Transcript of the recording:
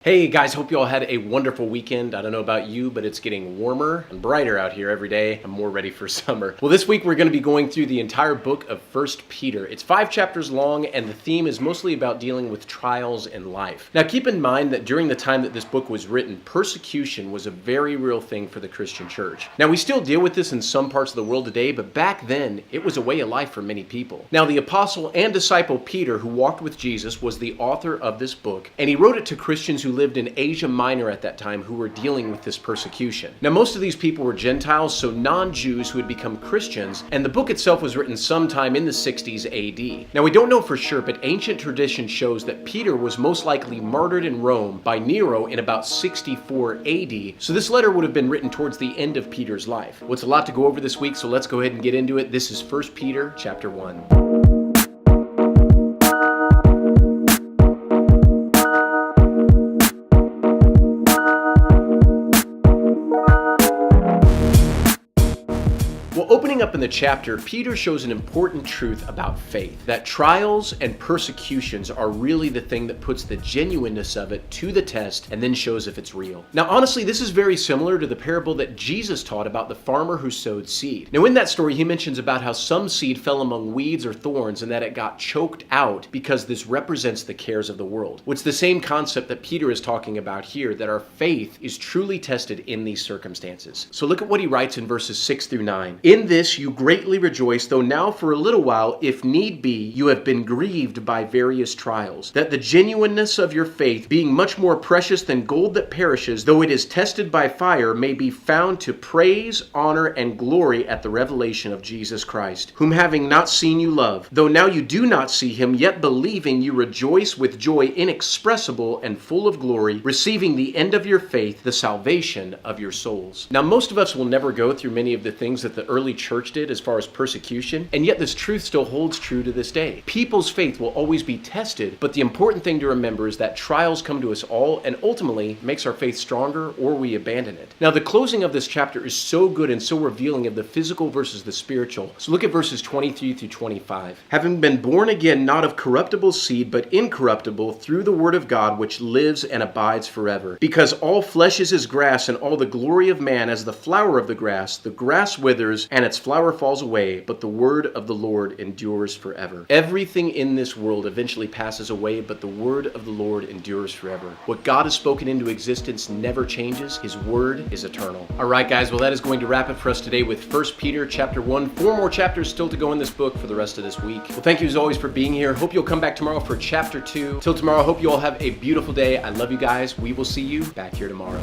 Hey guys, hope you all had a wonderful weekend. I don't know about you, but it's getting warmer and brighter out here every day. I'm more ready for summer. Well, this week we're going to be going through the entire book of 1 Peter. It's 5 chapters long, and the theme is mostly about dealing with trials in life. Now, keep in mind that during the time that this book was written, persecution was a very real thing for the Christian church. Now, we still deal with this in some parts of the world today, but back then, it was a way of life for many people. Now, the apostle and disciple Peter, who walked with Jesus, was the author of this book, and he wrote it to Christians who lived in Asia Minor at that time who were dealing with this persecution. Now, most of these people were Gentiles, so non-Jews who had become Christians, and the book itself was written sometime in the 60s AD. Now, we don't know for sure, but ancient tradition shows that Peter was most likely martyred in Rome by Nero in about 64 AD, so this letter would have been written towards the end of Peter's life. Well, it's a lot to go over this week, so let's go ahead and get into it. This is 1 Peter chapter 1. Opening up in the chapter, Peter shows an important truth about faith, that trials and persecutions are really the thing that puts the genuineness of it to the test and then shows if it's real. Now, honestly, this is very similar to the parable that Jesus taught about the farmer who sowed seed. Now, in that story, he mentions about how some seed fell among weeds or thorns and that it got choked out because this represents the cares of the world. Well, it's the same concept that Peter is talking about here, that our faith is truly tested in these circumstances. So look at what he writes in verses 6 through 9. In this you greatly rejoice, though now for a little while, if need be, you have been grieved by various trials, that the genuineness of your faith, being much more precious than gold that perishes, though it is tested by fire, may be found to praise, honor, and glory at the revelation of Jesus Christ, whom having not seen you love, though now you do not see him, yet believing you rejoice with joy inexpressible and full of glory, receiving the end of your faith, the salvation of your souls. Now, most of us will never go through many of the things that the early church did as far as persecution, and yet this truth still holds true to this day. People's faith will always be tested, but the important thing to remember is that trials come to us all and ultimately makes our faith stronger or we abandon it. Now, the closing of this chapter is so good and so revealing of the physical versus the spiritual. So look at verses 23 through 25. Having been born again, not of corruptible seed, but incorruptible, through the word of God, which lives and abides forever. Because all flesh is as grass, and all the glory of man as the flower of the grass withers, and its flower falls away, but the word of the Lord endures forever. Everything in this world eventually passes away, but the word of the Lord endures forever. What God has spoken into existence never changes. His word is eternal. All right, guys, well, that is going to wrap it for us today with 1 Peter chapter 1. 4 more chapters still to go in this book for the rest of this week. Well, thank you as always for being here. Hope you'll come back tomorrow for chapter 2. Till tomorrow, hope you all have a beautiful day. I love you guys. We will see you back here tomorrow.